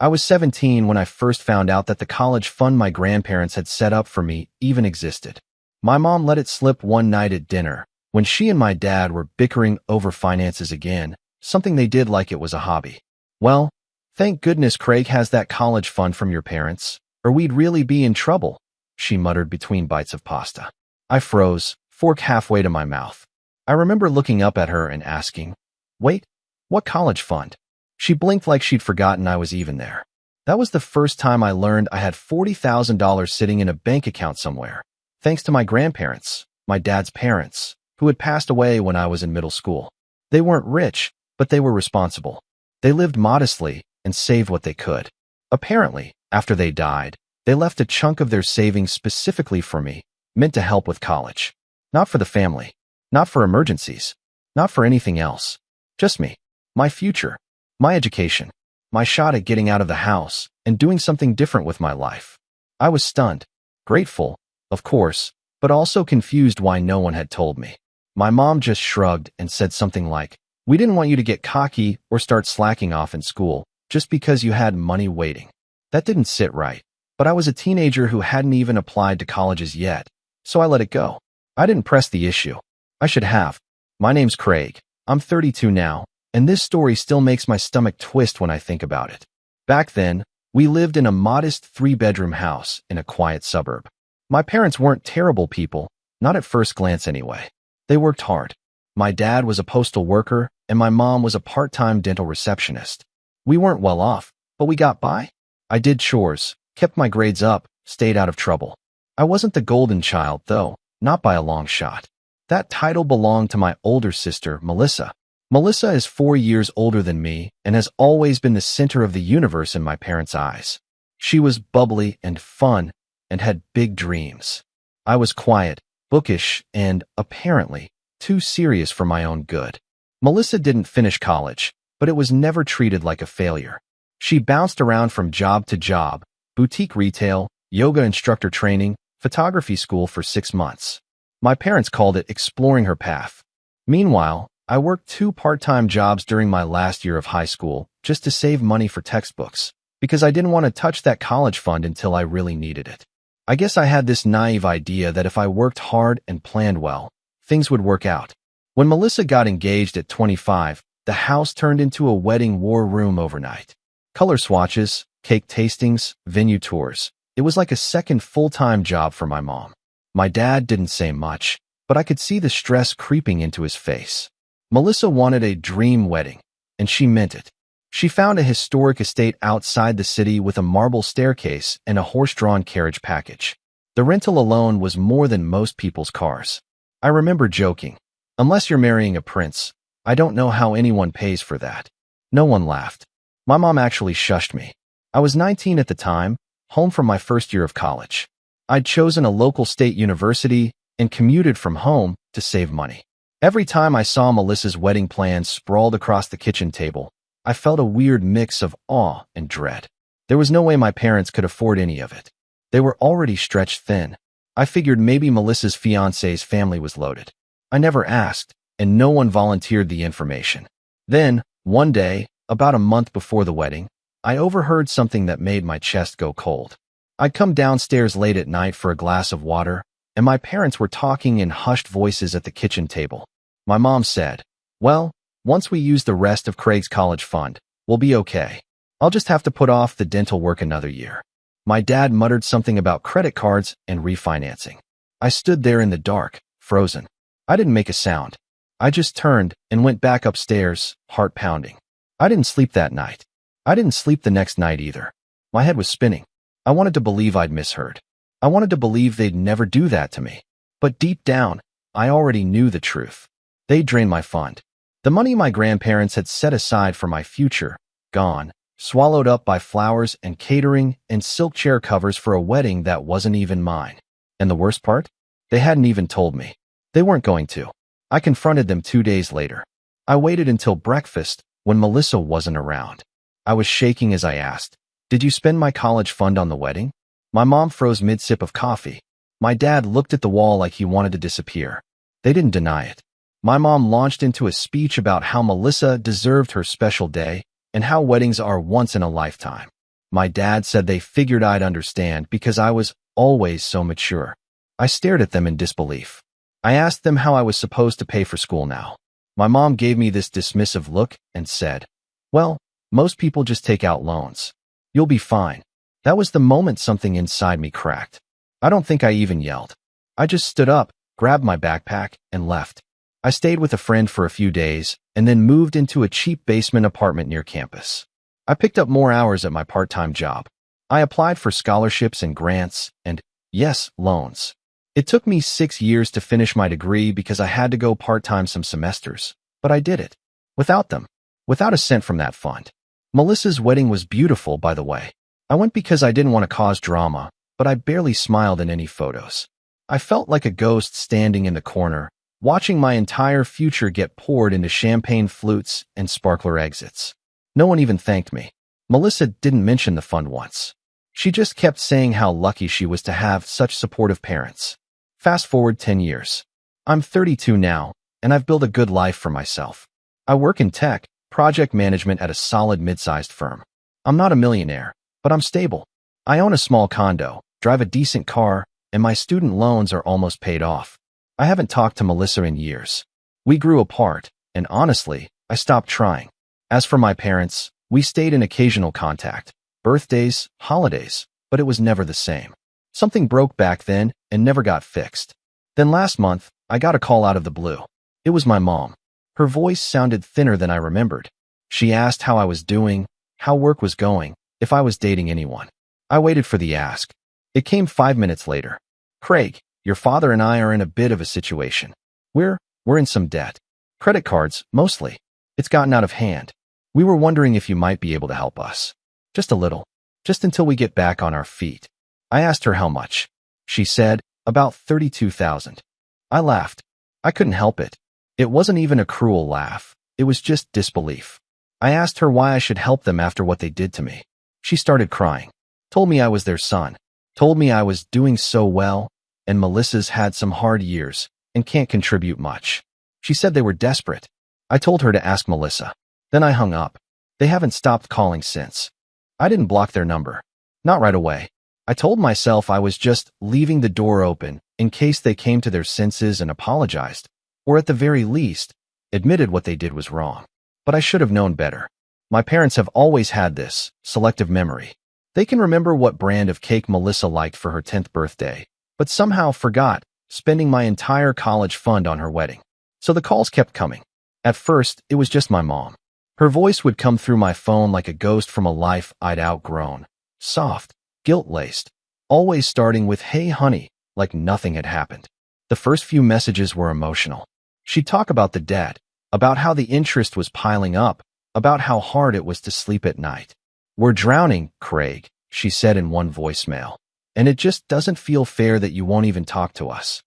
I was 17 when I first found out that the college fund my grandparents had set up for me even existed. My mom let it slip one night at dinner, when she and my dad were bickering over finances again, something they did like it was a hobby. Well, thank goodness Craig has that college fund from your parents, or we'd really be in trouble, she muttered between bites of pasta. I froze, fork halfway to my mouth. I remember looking up at her and asking, "Wait, what college fund?" She blinked like she'd forgotten I was even there. That was the first time I learned I had $40,000 sitting in a bank account somewhere, thanks to my grandparents, my dad's parents, who had passed away when I was in middle school. They weren't rich, but they were responsible. They lived modestly and saved what they could. Apparently, after they died, they left a chunk of their savings specifically for me, meant to help with college. Not for the family, not for emergencies, not for anything else. Just me, my future, my education, my shot at getting out of the house and doing something different with my life. I was stunned, grateful, of course, but also confused why no one had told me. My mom just shrugged and said something like, "We didn't want you to get cocky or start slacking off in school just because you had money waiting." That didn't sit right, but I was a teenager who hadn't even applied to colleges yet, so I let it go. I didn't press the issue. I should have. My name's Craig. I'm 32 now, and this story still makes my stomach twist when I think about it. Back then, we lived in a modest 3-bedroom house in a quiet suburb. My parents weren't terrible people, not at first glance anyway. They worked hard. My dad was a postal worker, and my mom was a part-time dental receptionist. We weren't well off, but we got by. I did chores, kept my grades up, stayed out of trouble. I wasn't the golden child, though, not by a long shot. That title belonged to my older sister, Melissa. Melissa is 4 years older than me and has always been the center of the universe in my parents' eyes. She was bubbly and fun and had big dreams. I was quiet, bookish, and, apparently, too serious for my own good. Melissa didn't finish college, but it was never treated like a failure. She bounced around from job to job, boutique retail, yoga instructor training, photography school for 6 months. My parents called it exploring her path. Meanwhile, I worked 2 part-time jobs during my last year of high school just to save money for textbooks, because I didn't want to touch that college fund until I really needed it. I guess I had this naive idea that if I worked hard and planned well, things would work out. When Melissa got engaged at 25, the house turned into a wedding war room overnight. Color swatches, cake tastings, venue tours. It was like a second full-time job for my mom. My dad didn't say much, but I could see the stress creeping into his face. Melissa wanted a dream wedding, and she meant it. She found a historic estate outside the city with a marble staircase and a horse-drawn carriage package. The rental alone was more than most people's cars. I remember joking, "Unless you're marrying a prince, I don't know how anyone pays for that." No one laughed. My mom actually shushed me. I was 19 at the time, home from my first year of college. I'd chosen a local state university and commuted from home to save money. Every time I saw Melissa's wedding plans sprawled across the kitchen table, I felt a weird mix of awe and dread. There was no way my parents could afford any of it. They were already stretched thin. I figured maybe Melissa's fiancé's family was loaded. I never asked, and no one volunteered the information. Then, one day, about a month before the wedding, I overheard something that made my chest go cold. I'd come downstairs late at night for a glass of water, and my parents were talking in hushed voices at the kitchen table. My mom said, "Well, once we use the rest of Craig's college fund, we'll be okay. I'll just have to put off the dental work another year." My dad muttered something about credit cards and refinancing. I stood there in the dark, frozen. I didn't make a sound. I just turned and went back upstairs, heart pounding. I didn't sleep that night. I didn't sleep the next night either. My head was spinning. I wanted to believe I'd misheard. I wanted to believe they'd never do that to me. But deep down, I already knew the truth. They'd drained my fund. The money my grandparents had set aside for my future, gone, swallowed up by flowers and catering and silk chair covers for a wedding that wasn't even mine. And the worst part? They hadn't even told me. They weren't going to. I confronted them 2 days later. I waited until breakfast when Melissa wasn't around. I was shaking as I asked, "Did you spend my college fund on the wedding?" My mom froze mid-sip of coffee. My dad looked at the wall like he wanted to disappear. They didn't deny it. My mom launched into a speech about how Melissa deserved her special day and how weddings are once in a lifetime. My dad said they figured I'd understand because I was always so mature. I stared at them in disbelief. I asked them how I was supposed to pay for school now. My mom gave me this dismissive look and said, "Well, most people just take out loans. You'll be fine." That was the moment something inside me cracked. I don't think I even yelled. I just stood up, grabbed my backpack, and left. I stayed with a friend for a few days and then moved into a cheap basement apartment near campus. I picked up more hours at my part-time job. I applied for scholarships and grants and, yes, loans. It took me 6 years to finish my degree because I had to go part-time some semesters, but I did it. Without them. Without a cent from that fund. Melissa's wedding was beautiful, by the way. I went because I didn't want to cause drama, but I barely smiled in any photos. I felt like a ghost standing in the corner, watching my entire future get poured into champagne flutes and sparkler exits. No one even thanked me. Melissa didn't mention the fund once. She just kept saying how lucky she was to have such supportive parents. Fast forward 10 years. I'm 32 now, and I've built a good life for myself. I work in tech, project management at a solid mid-sized firm. I'm not a millionaire, but I'm stable. I own a small condo, drive a decent car, and my student loans are almost paid off. I haven't talked to Melissa in years. We grew apart, and honestly, I stopped trying. As for my parents, we stayed in occasional contact, birthdays, holidays, but it was never the same. Something broke back then and never got fixed. Then last month, I got a call out of the blue. It was my mom. Her voice sounded thinner than I remembered. She asked how I was doing, how work was going, if I was dating anyone. I waited for the ask. It came 5 minutes later. "Craig, your father and I are in a bit of a situation. We're in some debt. Credit cards, mostly. It's gotten out of hand. We were wondering if you might be able to help us. Just a little. Just until we get back on our feet." I asked her how much. She said, "About 32,000. I laughed. I couldn't help it. It wasn't even a cruel laugh. It was just disbelief. I asked her why I should help them after what they did to me. She started crying. Told me I was their son. Told me I was doing so well, and Melissa's had some hard years and can't contribute much. She said they were desperate. I told her to ask Melissa. Then I hung up. They haven't stopped calling since. I didn't block their number. Not right away. I told myself I was just leaving the door open in case they came to their senses and apologized, or at the very least, admitted what they did was wrong. But I should have known better. My parents have always had this selective memory. They can remember what brand of cake Melissa liked for her 10th birthday, but somehow forgot spending my entire college fund on her wedding. So the calls kept coming. At first, it was just my mom. Her voice would come through my phone like a ghost from a life I'd outgrown. Soft, guilt-laced, always starting with, "Hey honey," like nothing had happened. The first few messages were emotional. She'd talk about the debt, about how the interest was piling up, about how hard it was to sleep at night. "We're drowning, Craig," she said in one voicemail. "And it just doesn't feel fair that you won't even talk to us."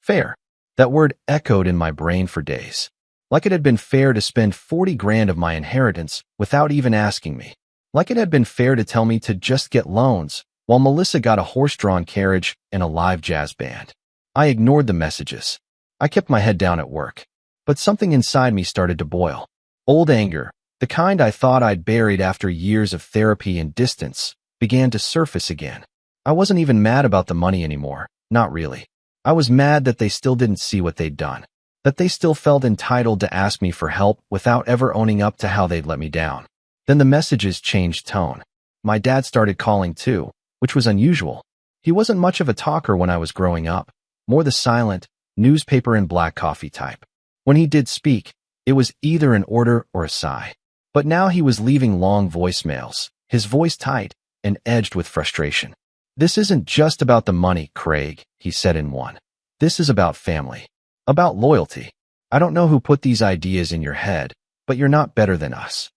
Fair. That word echoed in my brain for days. Like it had been fair to spend 40 grand of my inheritance without even asking me. Like it had been fair to tell me to just get loans, while Melissa got a horse-drawn carriage and a live jazz band. I ignored the messages. I kept my head down at work. But something inside me started to boil. Old anger, the kind I thought I'd buried after years of therapy and distance, began to surface again. I wasn't even mad about the money anymore. Not really. I was mad that they still didn't see what they'd done. That they still felt entitled to ask me for help without ever owning up to how they'd let me down. Then the messages changed tone. My dad started calling too, which was unusual. He wasn't much of a talker when I was growing up, more the silent, newspaper and black coffee type. When he did speak, it was either an order or a sigh. But now he was leaving long voicemails, his voice tight and edged with frustration. "This isn't just about the money, Craig," he said in one. "This is about family. About loyalty. I don't know who put these ideas in your head, but you're not better than us."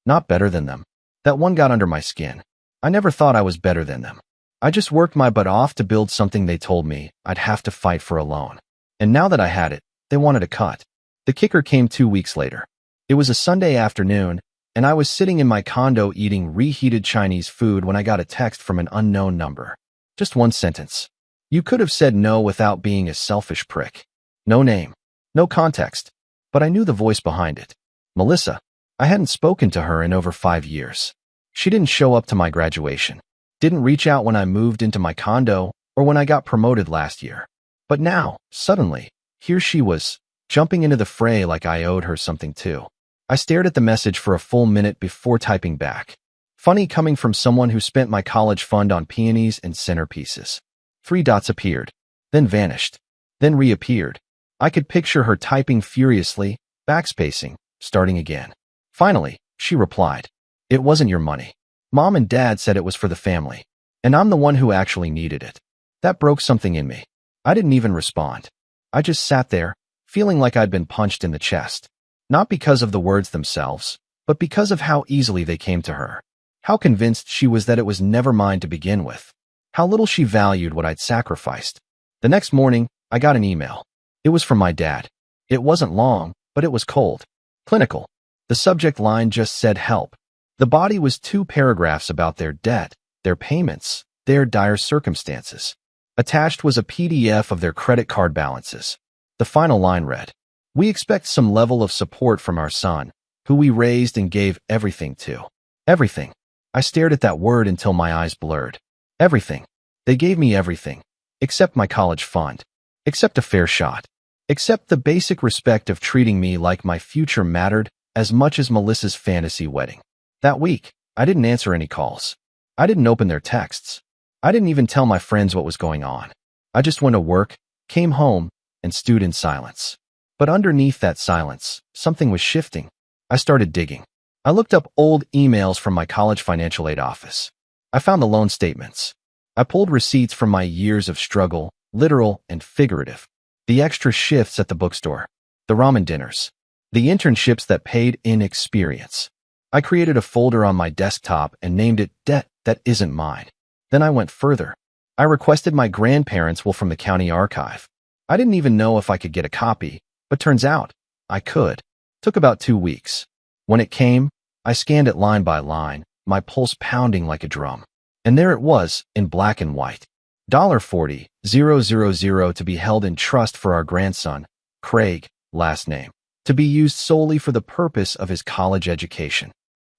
Not better than them. That one got under my skin. I never thought I was better than them. I just worked my butt off to build something they told me I'd have to fight for alone. And now that I had it, they wanted a cut. The kicker came 2 weeks later. It was a Sunday afternoon, and I was sitting in my condo eating reheated Chinese food when I got a text from an unknown number. Just one sentence. You could have said no without being a selfish prick. No name. No context. But I knew the voice behind it. Melissa. I hadn't spoken to her in over 5 years. She didn't show up to my graduation, didn't reach out when I moved into my condo or when I got promoted last year. But now, suddenly, here she was, jumping into the fray like I owed her something too. I stared at the message for a full minute before typing back. Funny coming from someone who spent my college fund on peonies and centerpieces. 3 dots appeared, then vanished, then reappeared. I could picture her typing furiously, backspacing, starting again. Finally, she replied, "It wasn't your money. Mom and Dad said it was for the family, and I'm the one who actually needed it." That broke something in me. I didn't even respond. I just sat there, feeling like I'd been punched in the chest. Not because of the words themselves, but because of how easily they came to her. How convinced she was that it was never mine to begin with. How little she valued what I'd sacrificed. The next morning, I got an email. It was from my dad. It wasn't long, but it was cold. Clinical. The subject line just said help. The body was 2 paragraphs about their debt, their payments, their dire circumstances. Attached was a PDF of their credit card balances. The final line read, "We expect some level of support from our son, who we raised and gave everything to." Everything. I stared at that word until my eyes blurred. Everything. They gave me everything. Except my college fund. Except a fair shot. Except the basic respect of treating me like my future mattered as much as Melissa's fantasy wedding. That week, I didn't answer any calls. I didn't open their texts. I didn't even tell my friends what was going on. I just went to work, came home, and stewed in silence. But underneath that silence, something was shifting. I started digging. I looked up old emails from my college financial aid office. I found the loan statements. I pulled receipts from my years of struggle, literal and figurative. The extra shifts at the bookstore. The ramen dinners. The internships that paid in experience. I created a folder on my desktop and named it Debt That Isn't Mine. Then I went further. I requested my grandparents' will from the county archive. I didn't even know if I could get a copy, but turns out I could. Took about 2 weeks. When it came, I scanned it line by line, my pulse pounding like a drum. And there it was, in black and white. $40,000 to be held in trust for our grandson, Craig, last name, to be used solely for the purpose of his college education.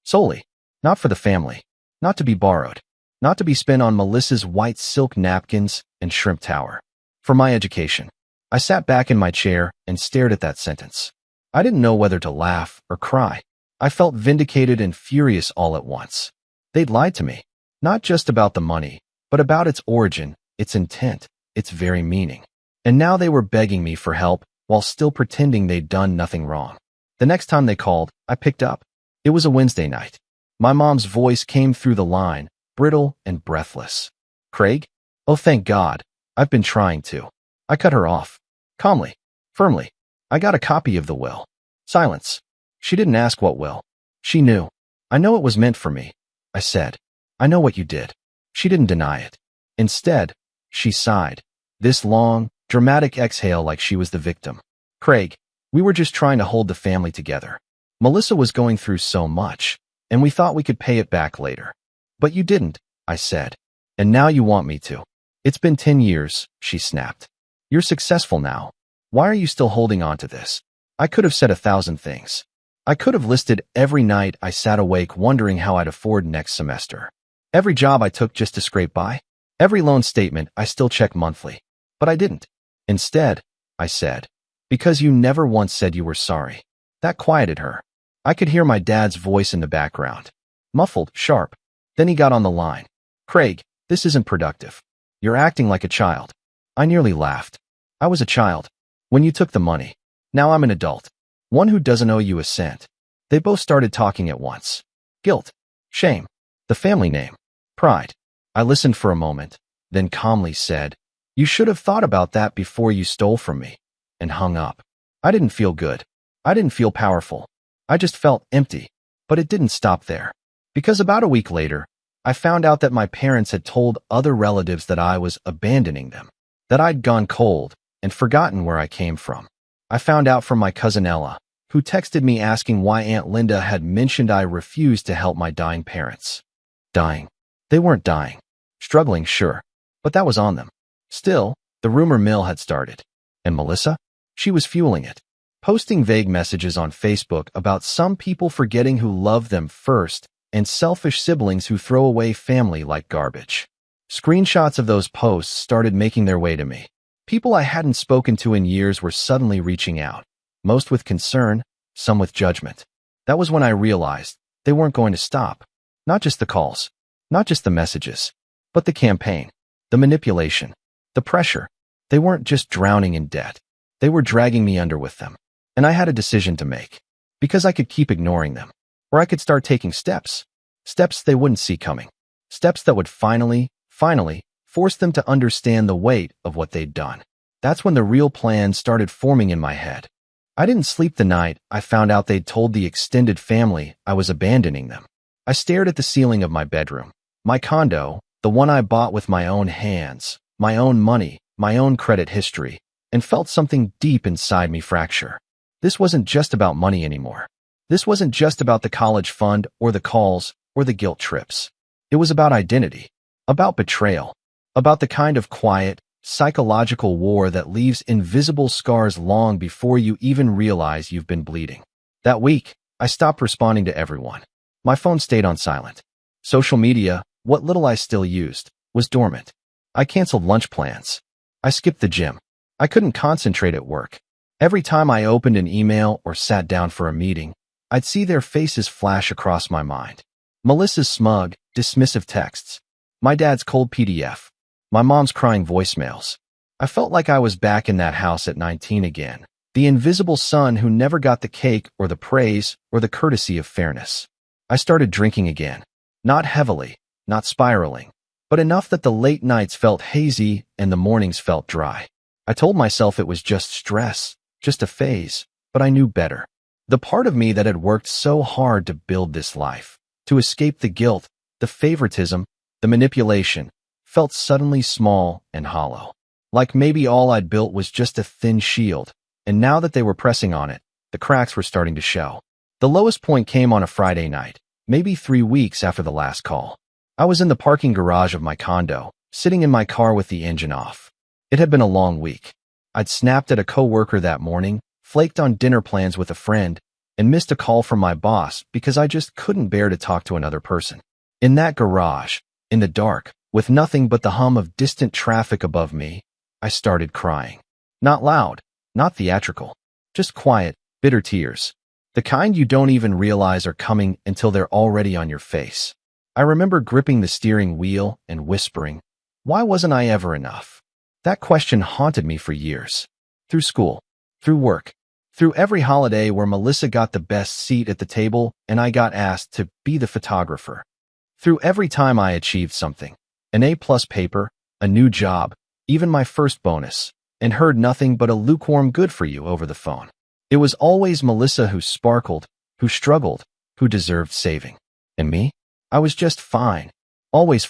Solely. Not for the family. Not to be borrowed. Not to be spent on Melissa's white silk napkins and shrimp tower. For my education. I sat back in my chair and stared at that sentence. I didn't know whether to laugh or cry. I felt vindicated and furious all at once. They'd lied to me. Not just about the money, but about its origin, its intent, its very meaning. And now they were begging me for help while still pretending they'd done nothing wrong. The next time they called, I picked up. It was a Wednesday night. My mom's voice came through the line, brittle and breathless. "Craig? Oh, thank God. I've been trying to." I cut her off. Calmly, firmly. "I got a copy of the will." Silence. She didn't ask what will. She knew. "I know it was meant for me," I said. "I know what you did." She didn't deny it. Instead, she sighed. This long, dramatic exhale like she was the victim. "Craig, we were just trying to hold the family together. Melissa was going through so much, and we thought we could pay it back later. But you didn't," I said. "And now you want me to." "It's been 10 years, she snapped. "You're successful now. Why are you still holding on to this?" I could have said 1,000 things. I could have listed every night I sat awake wondering how I'd afford next semester. Every job I took just to scrape by. Every loan statement I still check monthly. But I didn't. Instead, I said, "Because you never once said you were sorry." That quieted her. I could hear my dad's voice in the background. Muffled, sharp. Then he got on the line. "Craig, this isn't productive. You're acting like a child." I nearly laughed. I was a child. When you took the money. Now I'm an adult. One who doesn't owe you a cent. They both started talking at once. Guilt. Shame. The family name. Pride. I listened for a moment, then calmly said, "You should have thought about that before you stole from me," and hung up. I didn't feel good. I didn't feel powerful. I just felt empty. But it didn't stop there. Because about a week later, I found out that my parents had told other relatives that I was abandoning them, that I'd gone cold and forgotten where I came from. I found out from my cousin Ella, who texted me asking why Aunt Linda had mentioned I refused to help my dying parents. Dying. They weren't dying. Struggling, sure, but that was on them. Still, the rumor mill had started. And Melissa? She was fueling it. Posting vague messages on Facebook about some people forgetting who loved them first and selfish siblings who throw away family like garbage. Screenshots of those posts started making their way to me. People I hadn't spoken to in years were suddenly reaching out, most with concern, some with judgment. That was when I realized they weren't going to stop. Not just the calls, not just the messages, but the campaign, the manipulation, the pressure. They weren't just drowning in debt. They were dragging me under with them. And I had a decision to make. Because I could keep ignoring them, or I could start taking steps. Steps they wouldn't see coming. Steps that would finally force them to understand the weight of what they'd done. That's when the real plan started forming in my head. I didn't sleep the night I found out they'd told the extended family I was abandoning them. I stared at the ceiling of my bedroom, my condo, the one I bought with my own hands, my own money, my own credit history, and felt something deep inside me fracture. This wasn't just about money anymore. This wasn't just about the college fund or the calls or the guilt trips. It was about identity, about betrayal, about the kind of quiet, psychological war that leaves invisible scars long before you even realize you've been bleeding. That week, I stopped responding to everyone. My phone stayed on silent. Social media, what little I still used, was dormant. I canceled lunch plans. I skipped the gym. I couldn't concentrate at work. Every time I opened an email or sat down for a meeting, I'd see their faces flash across my mind. Melissa's smug, dismissive texts. My dad's cold PDF. My mom's crying voicemails. I felt like I was back in that house at 19 again. The invisible son who never got the cake or the praise or the courtesy of fairness. I started drinking again. Not heavily, not spiraling, but enough that the late nights felt hazy and the mornings felt dry. I told myself it was just stress, just a phase, but I knew better. The part of me that had worked so hard to build this life, to escape the guilt, the favoritism, the manipulation, felt suddenly small and hollow. Like maybe all I'd built was just a thin shield, and now that they were pressing on it, the cracks were starting to show. The lowest point came on a Friday night, maybe 3 weeks after the last call. I was in the parking garage of my condo, sitting in my car with the engine off. It had been a long week. I'd snapped at a coworker that morning, flaked on dinner plans with a friend, and missed a call from my boss because I just couldn't bear to talk to another person. In that garage, in the dark, with nothing but the hum of distant traffic above me, I started crying. Not loud, not theatrical, just quiet, bitter tears. The kind you don't even realize are coming until they're already on your face. I remember gripping the steering wheel and whispering, "Why wasn't I ever enough?" That question haunted me for years. Through school, through work, through every holiday where Melissa got the best seat at the table and I got asked to be the photographer. Through every time I achieved something, an A+ paper, a new job, even my first bonus, and heard nothing but a lukewarm good for you over the phone. It was always Melissa who sparkled, who struggled, who deserved saving. And me? I was just fine, always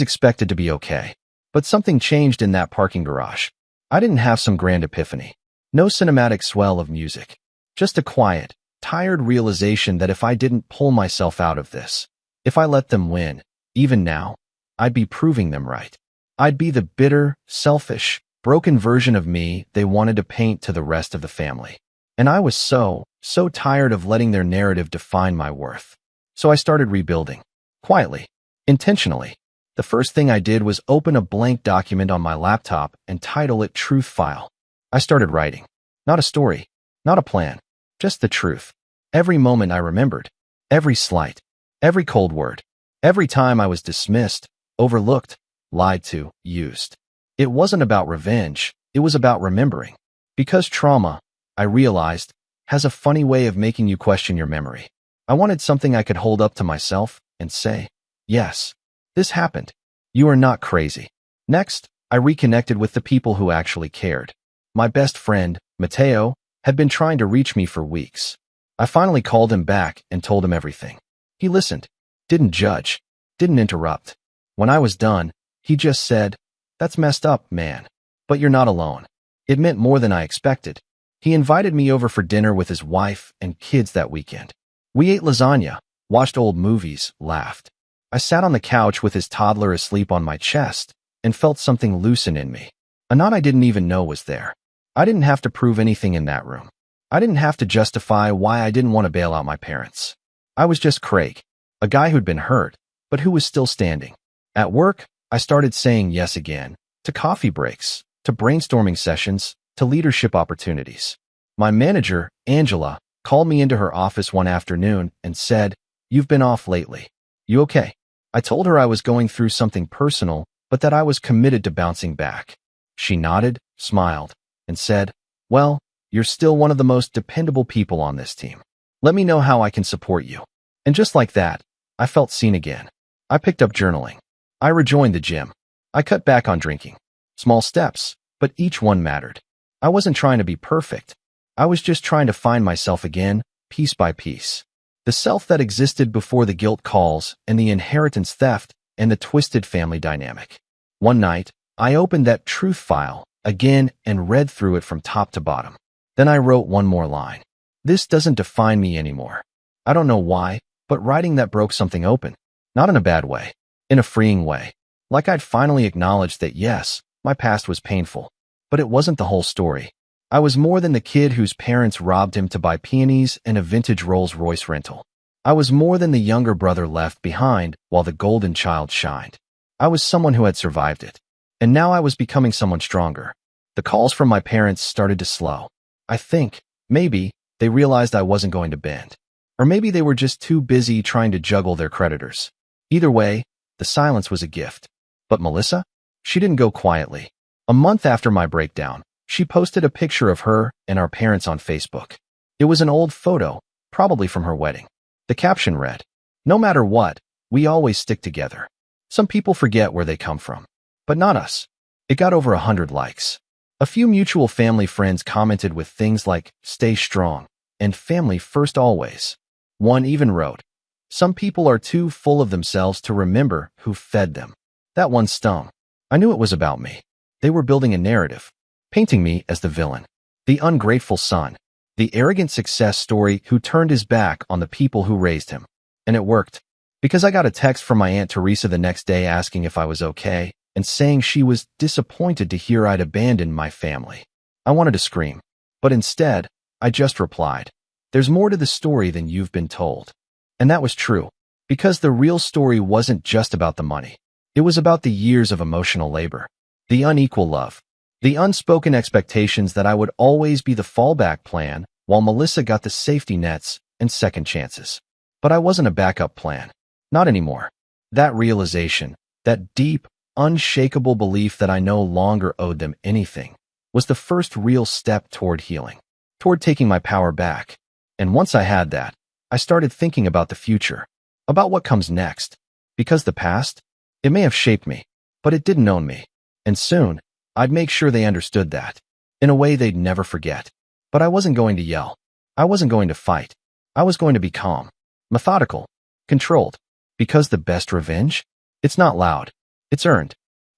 expected to be okay. But something changed in that parking garage. I didn't have some grand epiphany. No cinematic swell of music. Just a quiet, tired realization that if I didn't pull myself out of this, if I let them win, even now, I'd be proving them right. I'd be the bitter, selfish, broken version of me they wanted to paint to the rest of the family. And I was so tired of letting their narrative define my worth. So I started rebuilding. Quietly. Intentionally. The first thing I did was open a blank document on my laptop and title it Truth File. I started writing. Not a story. Not a plan. Just the truth. Every moment I remembered. Every slight. Every cold word. Every time I was dismissed, overlooked, lied to, used. It wasn't about revenge. It was about remembering. Because trauma, I realized, has a funny way of making you question your memory. I wanted something I could hold up to myself and say, yes, this happened. You are not crazy. Next, I reconnected with the people who actually cared. My best friend, Mateo, had been trying to reach me for weeks. I finally called him back and told him everything. He listened, didn't judge, didn't interrupt. When I was done, he just said, "That's messed up, man. But you're not alone." It meant more than I expected. He invited me over for dinner with his wife and kids that weekend. We ate lasagna, watched old movies, laughed. I sat on the couch with his toddler asleep on my chest and felt something loosen in me. A knot I didn't even know was there. I didn't have to prove anything in that room. I didn't have to justify why I didn't want to bail out my parents. I was just Craig. A guy who'd been hurt, but who was still standing. At work, I started saying yes again, to coffee breaks, to brainstorming sessions, to leadership opportunities. My manager, Angela, called me into her office one afternoon and said, "You've been off lately. You okay?" I told her I was going through something personal, but that I was committed to bouncing back. She nodded, smiled, and said, "Well, you're still one of the most dependable people on this team. Let me know how I can support you." And just like that, I felt seen again. I picked up journaling. I rejoined the gym. I cut back on drinking. Small steps, but each one mattered. I wasn't trying to be perfect. I was just trying to find myself again, piece by piece. The self that existed before the guilt calls and the inheritance theft and the twisted family dynamic. One night, I opened that truth file again and read through it from top to bottom. Then I wrote one more line. This doesn't define me anymore. I don't know why, but writing that broke something open. Not in a bad way, in a freeing way. Like I'd finally acknowledged that yes, my past was painful, but it wasn't the whole story. I was more than the kid whose parents robbed him to buy peonies and a vintage Rolls-Royce rental. I was more than the younger brother left behind while the golden child shined. I was someone who had survived it. And now I was becoming someone stronger. The calls from my parents started to slow. I think, maybe, they realized I wasn't going to bend. Or maybe they were just too busy trying to juggle their creditors. Either way, the silence was a gift. But Melissa? She didn't go quietly. A month after my breakdown, she posted a picture of her and our parents on Facebook. It was an old photo, probably from her wedding. The caption read, "No matter what, we always stick together." Some people forget where they come from, but not us. It got over 100 likes. A few mutual family friends commented with things like, "Stay strong," and "Family first always." One even wrote, "Some people are too full of themselves to remember who fed them." That one stung. I knew it was about me. They were building a narrative, painting me as the villain, the ungrateful son, the arrogant success story who turned his back on the people who raised him. And it worked, because I got a text from my Aunt Teresa the next day asking if I was okay and saying she was disappointed to hear I'd abandoned my family. I wanted to scream, but instead, I just replied, "There's more to the story than you've been told." And that was true, because the real story wasn't just about the money. It was about the years of emotional labor, the unequal love, the unspoken expectations that I would always be the fallback plan while Melissa got the safety nets and second chances. But I wasn't a backup plan. Not anymore. That realization, that deep, unshakable belief that I no longer owed them anything, was the first real step toward healing, toward taking my power back. And once I had that, I started thinking about the future, about what comes next. Because the past, it may have shaped me, but it didn't own me. And soon, I'd make sure they understood that, in a way they'd never forget. But I wasn't going to yell. I wasn't going to fight. I was going to be calm, methodical, controlled. Because the best revenge? It's not loud. It's earned.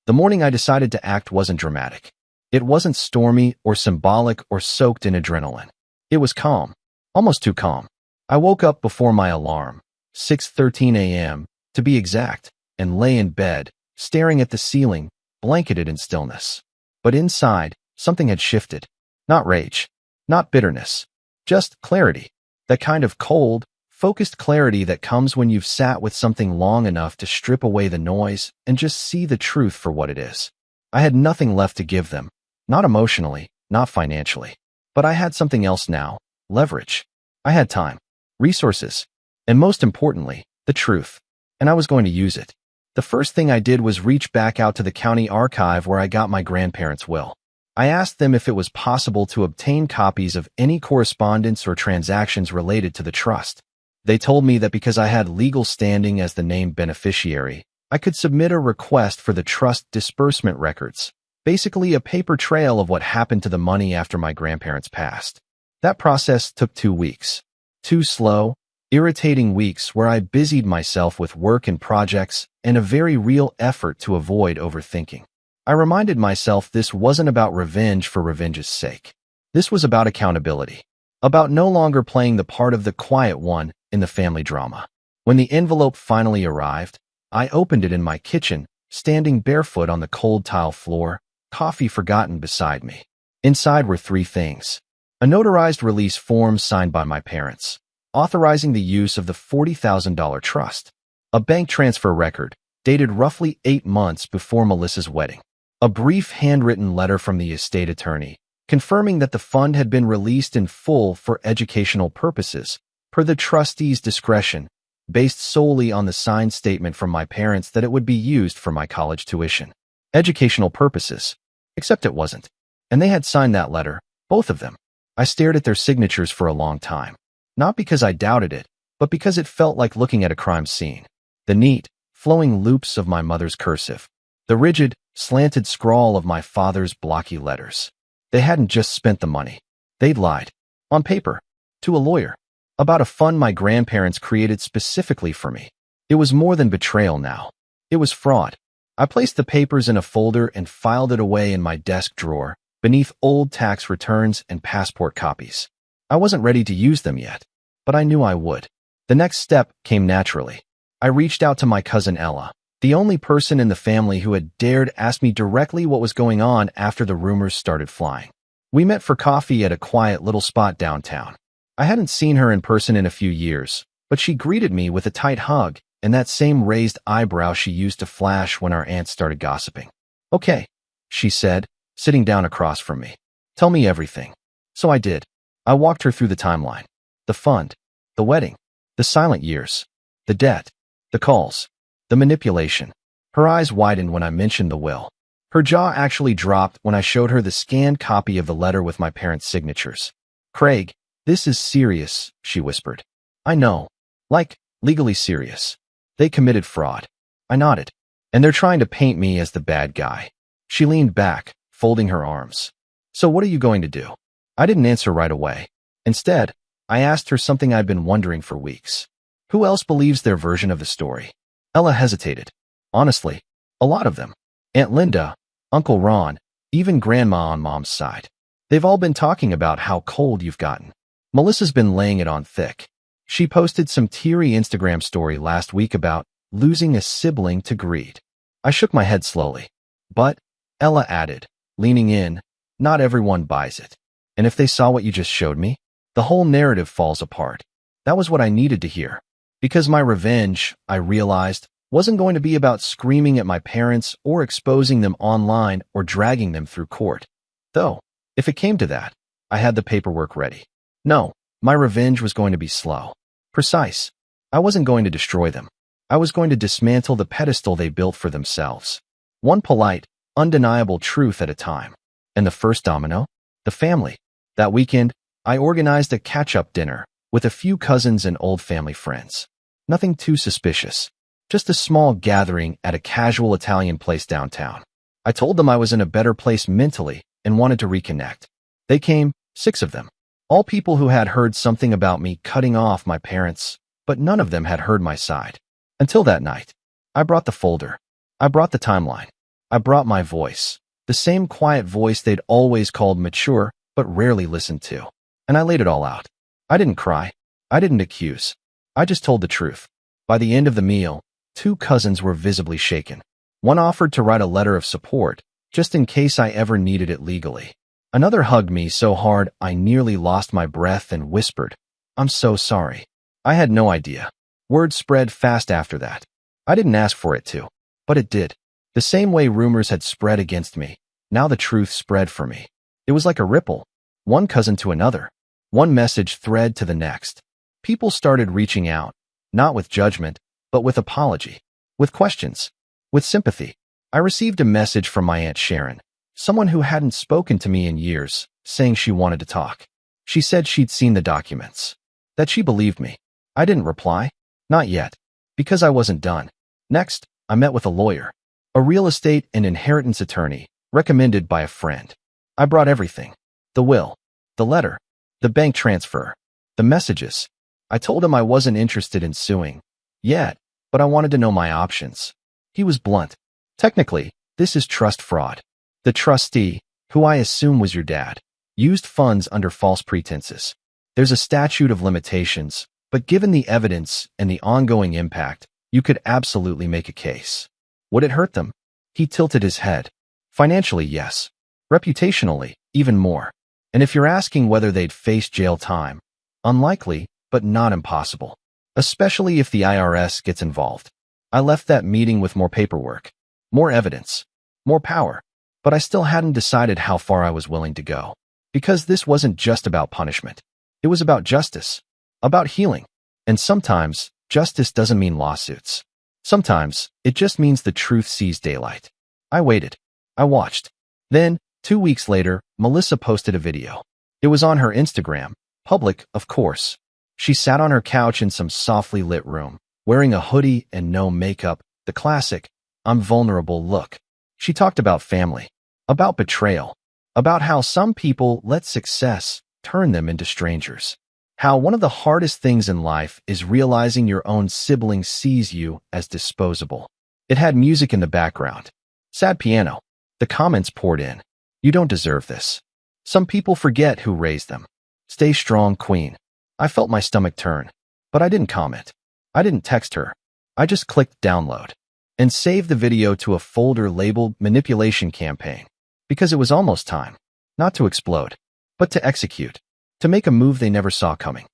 The morning I decided to act wasn't dramatic. It wasn't stormy or symbolic or soaked in adrenaline. It was calm, almost too calm. I woke up before my alarm, 6:13 a.m., to be exact, and lay in bed, staring at the ceiling, blanketed in stillness. But inside, something had shifted. Not rage, not bitterness, just clarity. That kind of cold, focused clarity that comes when you've sat with something long enough to strip away the noise and just see the truth for what it is. I had nothing left to give them, not emotionally, not financially. But I had something else now, leverage. I had time, resources, and most importantly, the truth. And I was going to use it. The first thing I did was reach back out to the county archive where I got my grandparents' will. I asked them if it was possible to obtain copies of any correspondence or transactions related to the trust. They told me that because I had legal standing as the named beneficiary, I could submit a request for the trust disbursement records, basically a paper trail of what happened to the money after my grandparents passed. That process took 2 weeks. 2 slow, irritating weeks where I busied myself with work and projects and a very real effort to avoid overthinking. I reminded myself this wasn't about revenge for revenge's sake. This was about accountability, about no longer playing the part of the quiet one in the family drama. When the envelope finally arrived, I opened it in my kitchen, standing barefoot on the cold tile floor, coffee forgotten beside me. Inside were 3 things. A notarized release form signed by my parents, authorizing the use of the $40,000 trust. A bank transfer record, dated roughly 8 months before Melissa's wedding. A brief handwritten letter from the estate attorney, confirming that the fund had been released in full for educational purposes, per the trustee's discretion, based solely on the signed statement from my parents that it would be used for my college tuition. Educational purposes. Except it wasn't. And they had signed that letter, both of them. I stared at their signatures for a long time. Not because I doubted it, but because it felt like looking at a crime scene. The neat, flowing loops of my mother's cursive. The rigid, slanted scrawl of my father's blocky letters. They hadn't just spent the money. They'd lied. On paper. To a lawyer. About a fund my grandparents created specifically for me. It was more than betrayal now. It was fraud. I placed the papers in a folder and filed it away in my desk drawer, beneath old tax returns and passport copies. I wasn't ready to use them yet, but I knew I would. The next step came naturally. I reached out to my cousin Ella, the only person in the family who had dared ask me directly what was going on after the rumors started flying. We met for coffee at a quiet little spot downtown. I hadn't seen her in person in a few years, but she greeted me with a tight hug and that same raised eyebrow she used to flash when our aunt started gossiping. "Okay," she said, sitting down across from me. "Tell me everything." So I did. I walked her through the timeline. The fund, the wedding, the silent years, the debt, the calls, the manipulation. Her eyes widened when I mentioned the will. Her jaw actually dropped when I showed her the scanned copy of the letter with my parents' signatures. "Craig, this is serious," she whispered. "I know. Like, legally serious. They committed fraud." I nodded. "And they're trying to paint me as the bad guy." She leaned back, folding her arms. "So what are you going to do?" I didn't answer right away. Instead, I asked her something I'd been wondering for weeks. Who else believes their version of the story? Ella hesitated. Honestly, a lot of them. Aunt Linda, Uncle Ron, even Grandma on Mom's side. They've all been talking about how cold you've gotten. Melissa's been laying it on thick. She posted some teary Instagram story last week about losing a sibling to greed. I shook my head slowly. "But," Ella added, leaning in, "not everyone buys it. And if they saw what you just showed me, the whole narrative falls apart." That was what I needed to hear. Because my revenge, I realized, wasn't going to be about screaming at my parents or exposing them online or dragging them through court. Though, if it came to that, I had the paperwork ready. No, my revenge was going to be slow. Precise. I wasn't going to destroy them. I was going to dismantle the pedestal they built for themselves. One polite, undeniable truth at a time. And the first domino? The family. That weekend, I organized a catch-up dinner with a few cousins and old family friends. Nothing too suspicious. Just a small gathering at a casual Italian place downtown. I told them I was in a better place mentally and wanted to reconnect. They came, 6 of them. All people who had heard something about me cutting off my parents, but none of them had heard my side. Until that night. I brought the folder. I brought the timeline. I brought my voice. The same quiet voice they'd always called mature, but rarely listened to. And I laid it all out. I didn't cry. I didn't accuse. I just told the truth. By the end of the meal, 2 cousins were visibly shaken. One offered to write a letter of support, just in case I ever needed it legally. Another hugged me so hard I nearly lost my breath and whispered, "I'm so sorry." I had no idea. Word spread fast after that. I didn't ask for it to, but it did. The same way rumors had spread against me, now the truth spread for me. It was like a ripple. One cousin to another. One message thread to the next. People started reaching out, not with judgment, but with apology, with questions, with sympathy. I received a message from my Aunt Sharon, someone who hadn't spoken to me in years, saying she wanted to talk. She said she'd seen the documents, that she believed me. I didn't reply, not yet, because I wasn't done. Next, I met with a lawyer, a real estate and inheritance attorney, recommended by a friend. I brought everything. The will, the letter, the bank transfer, the messages. I told him I wasn't interested in suing yet, but I wanted to know my options. He was blunt. Technically, this is trust fraud. The trustee, who I assume was your dad, used funds under false pretenses. There's a statute of limitations, but given the evidence and the ongoing impact, you could absolutely make a case. Would it hurt them? He tilted his head. Financially, yes. Reputationally, even more. And if you're asking whether they'd face jail time, unlikely, but not impossible, especially if the IRS gets involved. I left that meeting with more paperwork, more evidence, more power, but I still hadn't decided how far I was willing to go. Because this wasn't just about punishment. It was about justice, about healing. And sometimes, justice doesn't mean lawsuits. Sometimes, it just means the truth sees daylight. I waited. I watched. Then, 2 weeks later, Melissa posted a video. It was on her Instagram, public, of course. She sat on her couch in some softly lit room, wearing a hoodie and no makeup, the classic, I'm vulnerable look. She talked about family, about betrayal, about how some people let success turn them into strangers. How one of the hardest things in life is realizing your own sibling sees you as disposable. It had music in the background. Sad piano. The comments poured in. You don't deserve this. Some people forget who raised them. Stay strong, queen. I felt my stomach turn, but I didn't comment. I didn't text her. I just clicked download and saved the video to a folder labeled manipulation campaign because it was almost time, not to explode, but to execute, to make a move they never saw coming.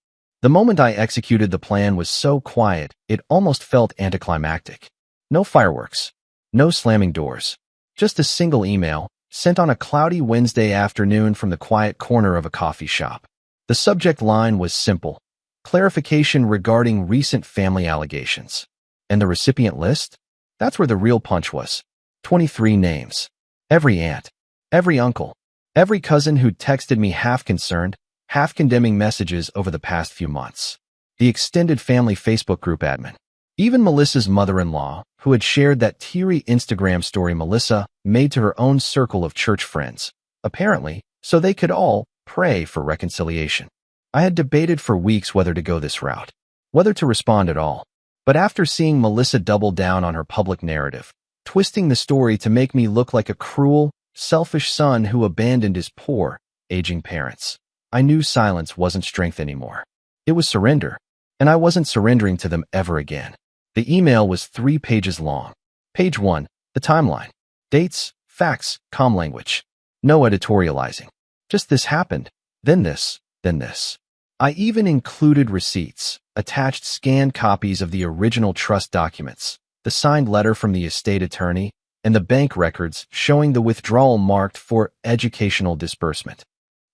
The moment I executed the plan was so quiet, it almost felt anticlimactic. No fireworks, no slamming doors, just a single email sent on a cloudy Wednesday afternoon from the quiet corner of a coffee shop. The subject line was simple: clarification regarding recent family allegations. And the recipient list? That's where the real punch was. 23 names. Every aunt, every uncle, every cousin who'd texted me half concerned, half condemning messages over the past few months. The extended family Facebook group admin. Even Melissa's mother-in-law, who had shared that teary Instagram story Melissa made to her own circle of church friends, apparently, so they could all pray for reconciliation. I had debated for weeks whether to go this route, whether to respond at all. But after seeing Melissa double down on her public narrative, twisting the story to make me look like a cruel, selfish son who abandoned his poor, aging parents, I knew silence wasn't strength anymore. It was surrender, and I wasn't surrendering to them ever again. The email was 3 pages long. Page 1, the timeline. Dates, facts, calm language. No editorializing. Just this happened, then this, then this. I even included receipts, attached scanned copies of the original trust documents, the signed letter from the estate attorney, and the bank records showing the withdrawal marked for educational disbursement.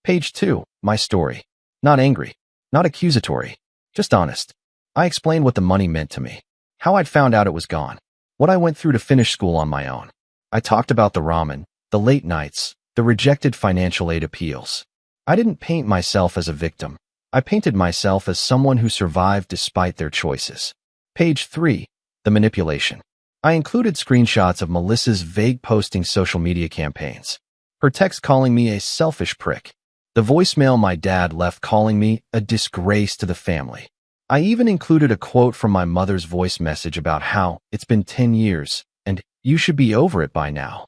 Page 2, my story. Not angry, not accusatory, just honest. I explained what the money meant to me, how I'd found out it was gone, what I went through to finish school on my own. I talked about the ramen, the late nights, the rejected financial aid appeals. I didn't paint myself as a victim. I painted myself as someone who survived despite their choices. Page 3, the manipulation. I included screenshots of Melissa's vague posting social media campaigns, her text calling me a selfish prick, the voicemail my dad left calling me a disgrace to the family. I even included a quote from my mother's voice message about how it's been 10 years and you should be over it by now.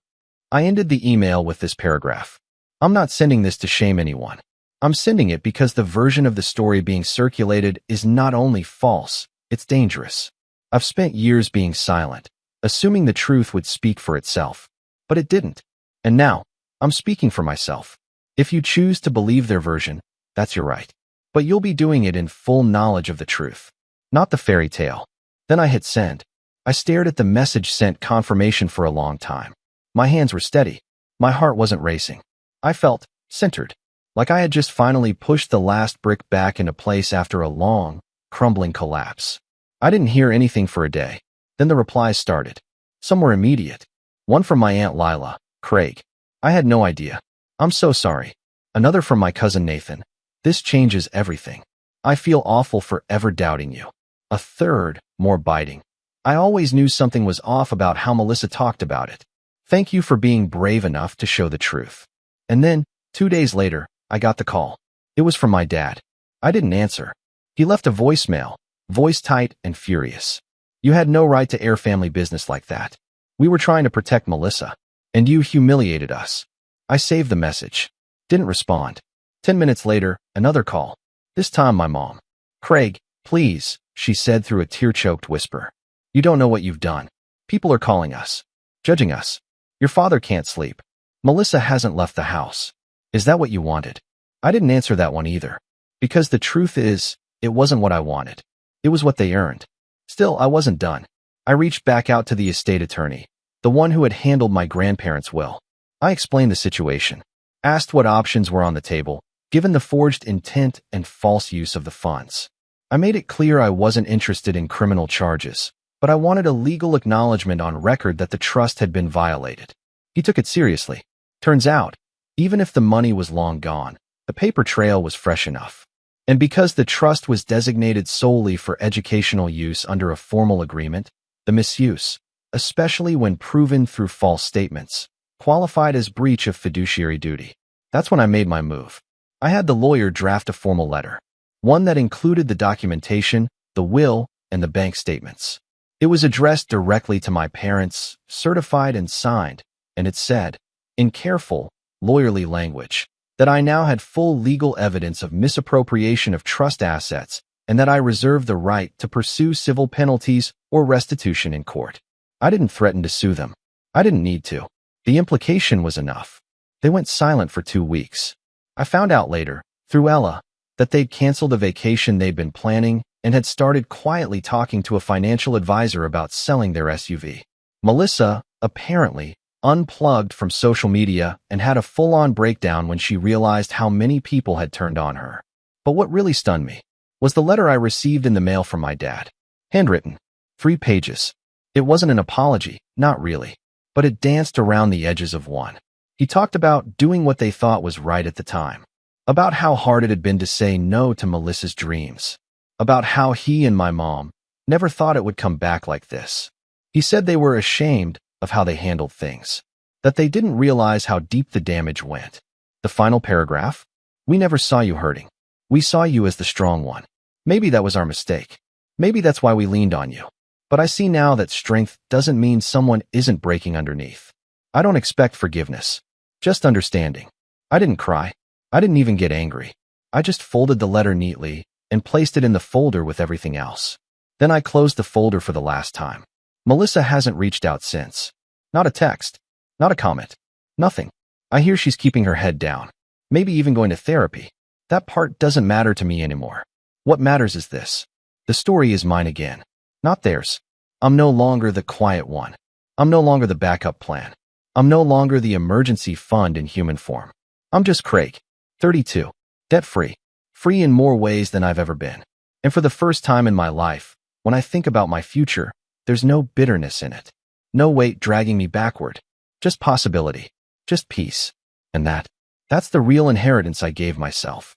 I ended the email with this paragraph. I'm not sending this to shame anyone. I'm sending it because the version of the story being circulated is not only false, it's dangerous. I've spent years being silent, assuming the truth would speak for itself. But it didn't. And now, I'm speaking for myself. If you choose to believe their version, that's your right. But you'll be doing it in full knowledge of the truth, not the fairy tale. Then I hit send. I stared at the message sent confirmation for a long time. My hands were steady. My heart wasn't racing. I felt centered, like I had just finally pushed the last brick back into place after a long, crumbling collapse. I didn't hear anything for a day. Then the replies started. Some were immediate. One from my Aunt Lila, Craig. I had no idea. I'm so sorry. Another from my cousin Nathan. This changes everything. I feel awful for ever doubting you. A third, more biting. I always knew something was off about how Melissa talked about it. Thank you for being brave enough to show the truth. And then, 2 days later, I got the call. It was from my dad. I didn't answer. He left a voicemail, voice tight and furious. You had no right to air family business like that. We were trying to protect Melissa, and you humiliated us. I saved the message. Didn't respond. 10 minutes later, another call. This time my mom. Craig, please, she said through a tear-choked whisper. You don't know what you've done. People are calling us, judging us. Your father can't sleep. Melissa hasn't left the house. Is that what you wanted? I didn't answer that one either. Because the truth is, It wasn't what I wanted. It was what they earned. Still, I wasn't done. I reached back out to the estate attorney, the one who had handled my grandparents' will. I explained the situation, asked what options were on the table, given the forged intent and false use of the funds. I made it clear I wasn't interested in criminal charges, but I wanted a legal acknowledgement on record that the trust had been violated. He took it seriously. Turns out, even if the money was long gone, the paper trail was fresh enough. And because the trust was designated solely for educational use under a formal agreement, the misuse, especially when proven through false statements, qualified as breach of fiduciary duty. That's when I made my move. I had the lawyer draft a formal letter, one that included the documentation, the will, and the bank statements. It was addressed directly to my parents, certified and signed, and it said, in careful, lawyerly language, that I now had full legal evidence of misappropriation of trust assets and that I reserved the right to pursue civil penalties or restitution in court. I didn't threaten to sue them. I didn't need to. The implication was enough. They went silent for 2 weeks. I found out later, through Ella, that they'd canceled a vacation they'd been planning and had started quietly talking to a financial advisor about selling their SUV. Melissa, apparently, unplugged from social media and had a full-on breakdown when she realized how many people had turned on her. But what really stunned me was the letter I received in the mail from my dad. Handwritten. 3 pages. It wasn't an apology, not really, but it danced around the edges of one. He talked about doing what they thought was right at the time, about how hard it had been to say no to Melissa's dreams, about how he and my mom never thought it would come back like this. He said they were ashamed of how they handled things, that they didn't realize how deep the damage went. The final paragraph? We never saw you hurting. We saw you as the strong one. Maybe that was our mistake. Maybe that's why we leaned on you. But I see now that strength doesn't mean someone isn't breaking underneath. I don't expect forgiveness, just understanding. I didn't cry. I didn't even get angry. I just folded the letter neatly and placed it in the folder with everything else. Then I closed the folder for the last time. Melissa hasn't reached out since. Not a text. Not a comment. Nothing. I hear she's keeping her head down. Maybe even going to therapy. That part doesn't matter to me anymore. What matters is this. The story is mine again, not theirs. I'm no longer the quiet one. I'm no longer the backup plan. I'm no longer the emergency fund in human form. I'm just Craig, 32, debt-free, free in more ways than I've ever been. And for the first time in my life, when I think about my future, there's no bitterness in it. No weight dragging me backward. Just possibility. Just peace. And that's the real inheritance I gave myself.